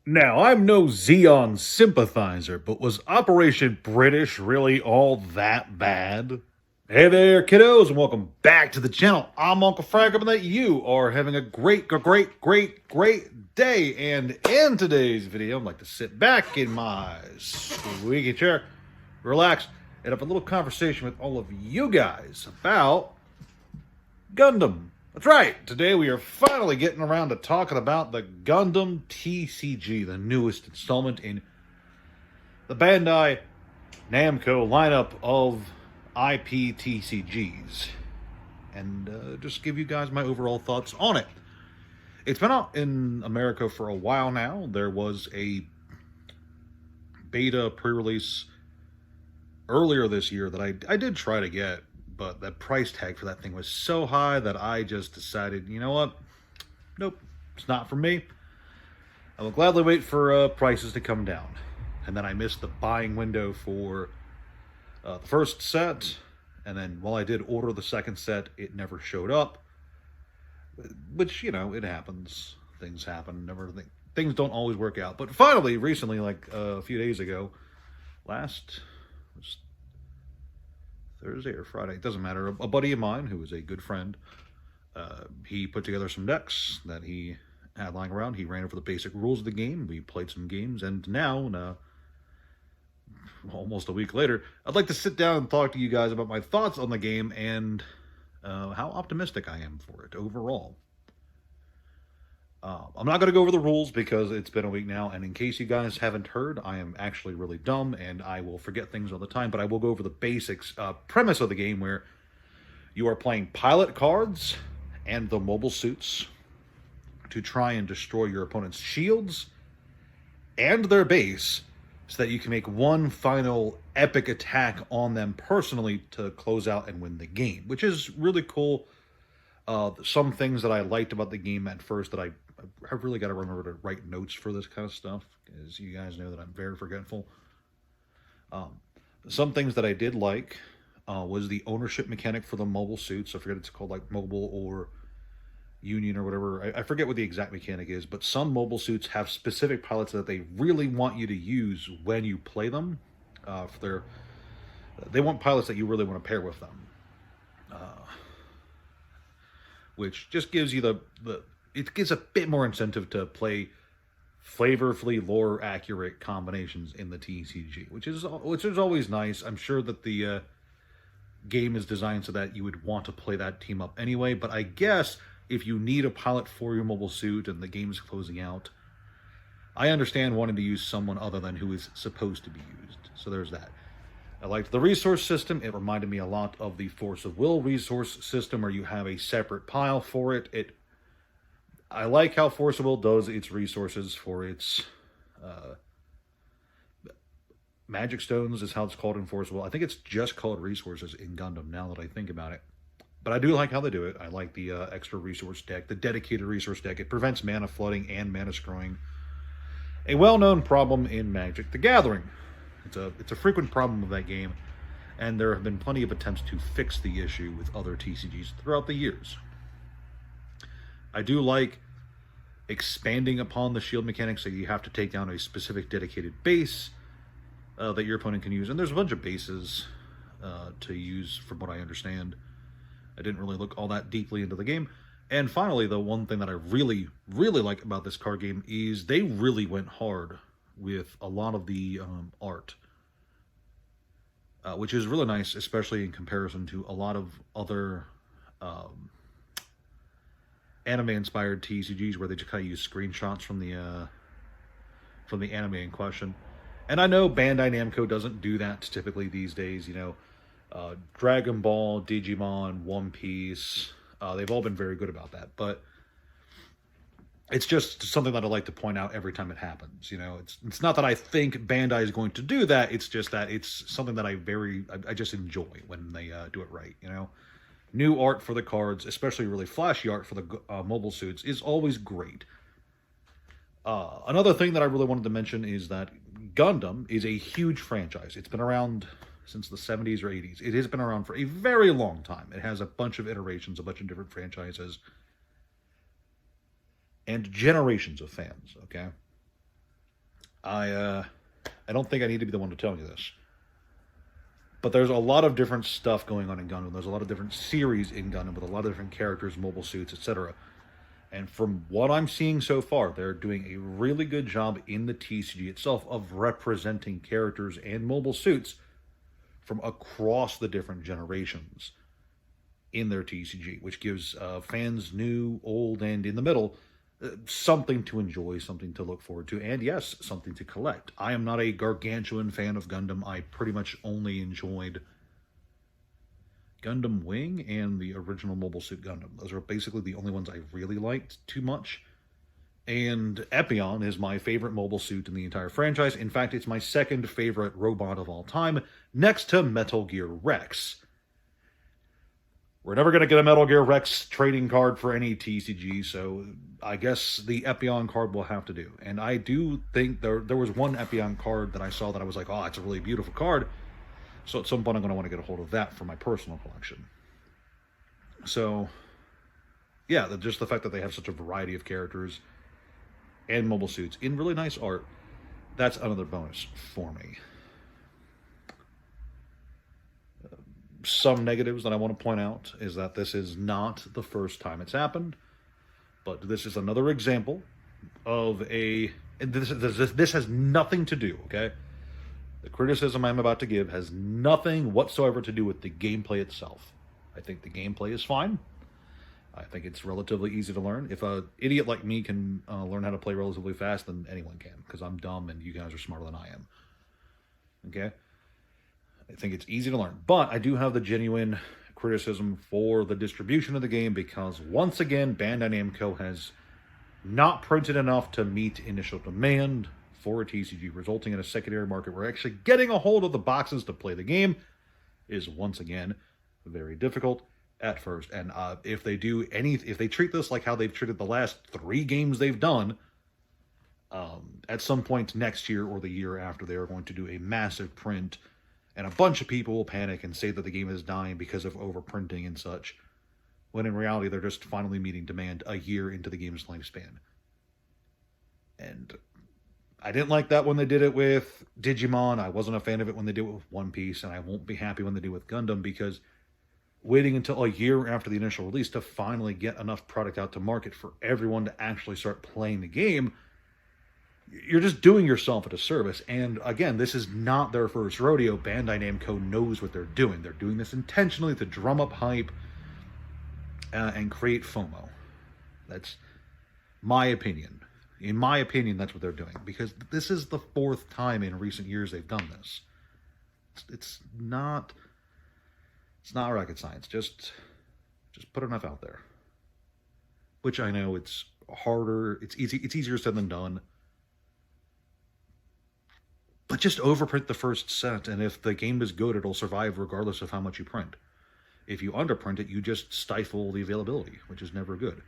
Now, I'm no Xeon sympathizer, but was Operation British really all that bad? Hey there, kiddos, and welcome back to the channel. I'm Uncle Frank, hoping that you are having a great day. And in today's video, I'd like to sit back in my squeaky chair, relax, and have a little conversation with all of you guys about Gundam. That's right. Today we are finally getting around to talking about the Gundam TCG, the newest installment in the Bandai Namco lineup of IP TCGs, and just give you guys my overall thoughts on it. It's been out in America for a while now. There was a beta pre-release earlier this year that I did try to get, but the price tag for that thing was so high that I just decided, you know what? Nope, it's not for me. I will gladly wait for prices to come down. And then I missed the buying window for the first set, and then while I did order the second set, it never showed up. Which, you know, it happens. Things happen. Things don't always work out. But finally, recently, like a few days ago, last Thursday or Friday, it doesn't matter. A buddy of mine who is a good friend, he put together some decks that he had lying around. He ran over the basic rules of the game. We played some games, and now, almost a week later, I'd like to sit down and talk to you guys about my thoughts on the game and how optimistic I am for it overall. I'm not going to go over the rules because it's been a week now, and in case you guys haven't heard, I am actually really dumb and I will forget things all the time, but I will go over the basics premise of the game, where you are playing pilot cards and the mobile suits to try and destroy your opponent's shields and their base so that you can make one final epic attack on them personally to close out and win the game, which is really cool. Some things that I liked about the game at first that I've really got to remember to write notes for this kind of stuff, as you guys know that I'm very forgetful. Some things that I did like was the ownership mechanic for the mobile suits. I forget it's called like mobile or union or whatever. I forget what the exact mechanic is, but some mobile suits have specific pilots that they really want you to use when you play them. They want pilots that you really want to pair with them, which just gives you it gives a bit more incentive to play flavorfully lore accurate combinations in the TCG, which is always nice. I'm sure that the game is designed so that you would want to play that team up anyway, but I guess if you need a pilot for your mobile suit and the game is closing out, I understand wanting to use someone other than who is supposed to be used. So there's that. I liked the resource system. It reminded me a lot of the Force of Will resource system, where you have a separate pile for it. I like how Force of Will does its resources for its magic stones is how it's called in Force of Will. I think it's just called resources in Gundam now that I think about it. But I do like how they do it. I like the extra resource deck, the dedicated resource deck. It prevents mana flooding and mana screwing, a well-known problem in Magic the Gathering. It's a frequent problem of that game, and there have been plenty of attempts to fix the issue with other TCGs throughout the years. I do like expanding upon the shield mechanics, so you have to take down a specific dedicated base that your opponent can use. And there's a bunch of bases to use, from what I understand. I didn't really look all that deeply into the game. And finally, the one thing that I really like about this card game is they really went hard with a lot of the art, which is really nice, especially in comparison to a lot of other anime-inspired TCGs where they just kind of use screenshots from the anime in question. And I know Bandai Namco doesn't do that typically these days. You know, Dragon Ball, Digimon, One Piece, they've all been very good about that. But it's just something that I like to point out every time it happens. You know, it's not that I think Bandai is going to do that. It's just that it's something that I just enjoy when they do it right. You know, new art for the cards, especially really flashy art for the mobile suits, is always great. Another thing that I really wanted to mention is that Gundam is a huge franchise. It's been around since the 70s or 80s. It has been around for a very long time. It has a bunch of iterations, a bunch of different franchises, and generations of fans, okay? I don't think I need to be the one to tell you this. But there's a lot of different stuff going on in Gundam. There's a lot of different series in Gundam with a lot of different characters, mobile suits, etc. And from what I'm seeing so far, they're doing a really good job in the TCG itself of representing characters and mobile suits from across the different generations in their TCG, which gives fans new, old, and in the middle something to enjoy, something to look forward to, and yes, something to collect. I am not a gargantuan fan of Gundam. I pretty much only enjoyed Gundam Wing and the original Mobile Suit Gundam. Those are basically the only ones I really liked too much. And Epyon is my favorite mobile suit in the entire franchise. In fact, it's my second favorite robot of all time, next to Metal Gear Rex. We're never going to get a Metal Gear Rex trading card for any TCG, so I guess the Epyon card will have to do. And I do think there was one Epyon card that I saw that I was like, oh, it's a really beautiful card. So at some point I'm going to want to get a hold of that for my personal collection. So, yeah, just the fact that they have such a variety of characters and mobile suits in really nice art, that's another bonus for me. Some negatives that I want to point out is that this is not the first time it's happened, but this is another example of this has nothing to do, okay? The criticism I'm about to give has nothing whatsoever to do with the gameplay itself. I think the gameplay is fine. I think it's relatively easy to learn. If an idiot like me can learn how to play relatively fast, then anyone can, because I'm dumb and you guys are smarter than I am. Okay? I think it's easy to learn. But I do have the genuine criticism for the distribution of the game, because once again, Bandai Namco has not printed enough to meet initial demand for a TCG, resulting in a secondary market where actually getting a hold of the boxes to play the game is once again very difficult at first. And if they treat this like how they've treated the last 3 games they've done, at some point next year or the year after, they are going to do a massive print, and a bunch of people will panic and say that the game is dying because of overprinting and such, when in reality they're just finally meeting demand a year into the game's lifespan. And I didn't like that when they did it with Digimon. I wasn't a fan of it when they did it with One Piece, and I won't be happy when they do it with Gundam, because waiting until a year after the initial release to finally get enough product out to market for everyone to actually start playing the game, you're just doing yourself a disservice. And again, this is not their first rodeo. Bandai Namco knows what they're doing. They're doing this intentionally to drum up hype and create FOMO. That's my opinion. In my opinion, that's what they're doing, because this is the 4th time in recent years they've done this. It's not rocket science. Just put enough out there. Which I know it's harder. It's easier said than done. But just overprint the first set, and if the game is good, it'll survive regardless of how much you print. If you underprint it, you just stifle the availability, which is never good.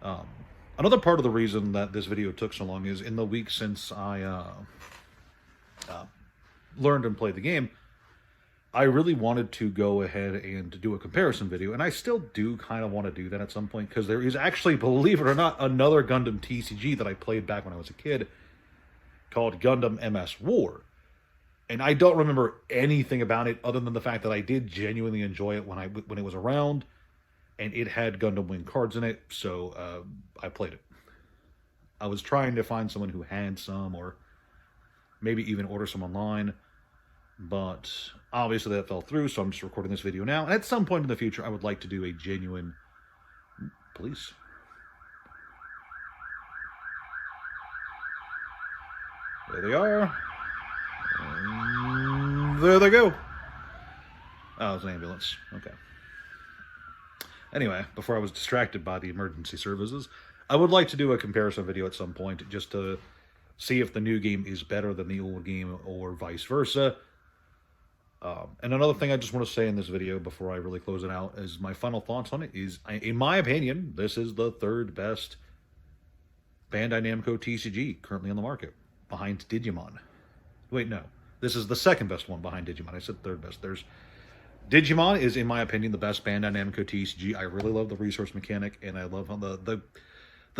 Another part of the reason that this video took so long is in the week since I learned and played the game, I really wanted to go ahead and do a comparison video, and I still do kind of want to do that at some point, because there is actually, believe it or not, another Gundam TCG that I played back when I was a kid called Gundam MS War. And I don't remember anything about it other than the fact that I did genuinely enjoy it when it was around, and it had Gundam Wing cards in it, so I played it. I was trying to find someone who had some, or maybe even order some online, but obviously that fell through, so I'm just recording this video now. And at some point in the future, I would like to do a genuine... Police. There they are. And there they go. Oh, it's an ambulance. Okay. Anyway, before I was distracted by the emergency services, I would like to do a comparison video at some point, just to see if the new game is better than the old game, or vice versa. And another thing I just want to say in this video before I really close it out is my final thoughts on it is, in my opinion, this is the 3rd best Bandai Namco TCG currently on the market, behind Digimon. Wait, no. This is the 2nd best one behind Digimon. I said 3rd best. Digimon is, in my opinion, the best Bandai Namco TCG. I really love the resource mechanic, and I love how the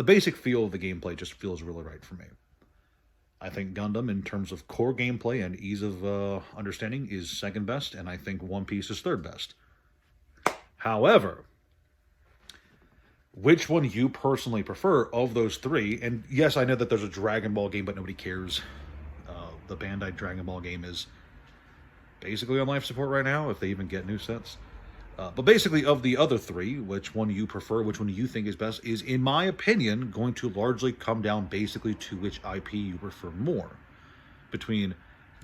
basic feel of the gameplay just feels really right for me. I think Gundam, in terms of core gameplay and ease of understanding, is second best, and I think One Piece is third best. However, which one you personally prefer of those three? And yes, I know that there's a Dragon Ball game, but nobody cares. The Bandai Dragon Ball game is basically on life support right now, if they even get new sets. But basically, of the other three, which one you prefer, which one you think is best, is, in my opinion, going to largely come down basically to which IP you prefer more. Between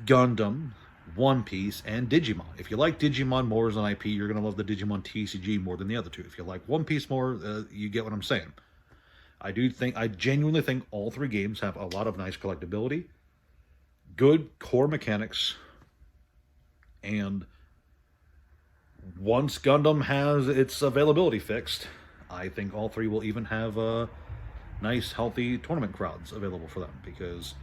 Gundam, One Piece, and Digimon. If you like Digimon more as an IP, you're going to love the Digimon TCG more than the other two. If you like One Piece more, you get what I'm saying. I genuinely think all three games have a lot of nice collectability, good core mechanics, and once Gundam has its availability fixed, I think all three will even have nice, healthy tournament crowds available for them, because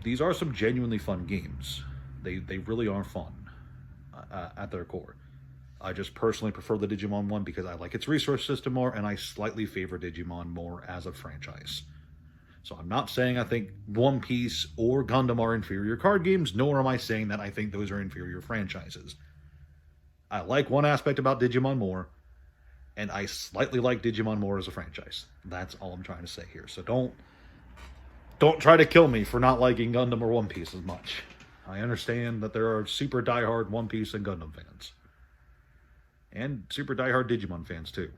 these are some genuinely fun games. They really are fun at their core. I just personally prefer the Digimon one because I like its resource system more, and I slightly favor Digimon more as a franchise. So I'm not saying I think One Piece or Gundam are inferior card games, nor am I saying that I think those are inferior franchises. I like one aspect about Digimon more, and I slightly like Digimon more as a franchise. That's all I'm trying to say here. So don't try to kill me for not liking Gundam or One Piece as much. I understand that there are super diehard One Piece and Gundam fans. And super diehard Digimon fans too.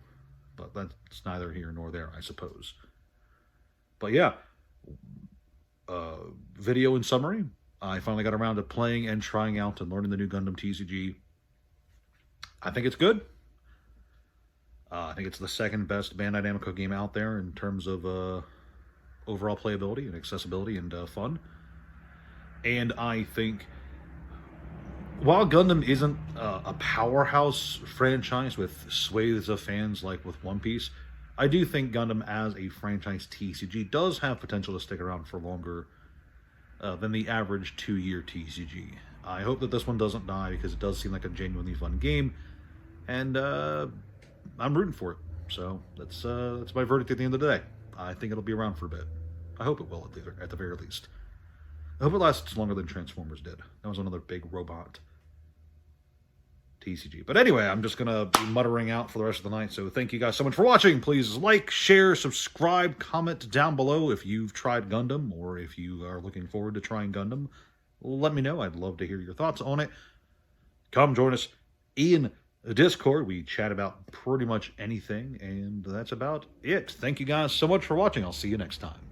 But that's neither here nor there, I suppose. But yeah, video in summary, I finally got around to playing and trying out and learning the new Gundam TCG. I think it's good. I think it's the second best Bandai Namco game out there in terms of overall playability and accessibility and fun. And I think, while Gundam isn't a powerhouse franchise with swathes of fans like with One Piece, I do think Gundam as a franchise TCG does have potential to stick around for longer than the average 2-year TCG. I hope that this one doesn't die, because it does seem like a genuinely fun game, and I'm rooting for it. So that's my verdict at the end of the day. I think it'll be around for a bit. I hope it will, at the very least. I hope it lasts longer than Transformers did. That was another big robot TCG. But anyway, I'm just going to be muttering out for the rest of the night. So thank you guys so much for watching. Please like, share, subscribe, comment down below if you've tried Gundam, or if you are looking forward to trying Gundam. Let me know. I'd love to hear your thoughts on it. Come join us in Discord. We chat about pretty much anything, and that's about it. Thank you guys so much for watching. I'll see you next time.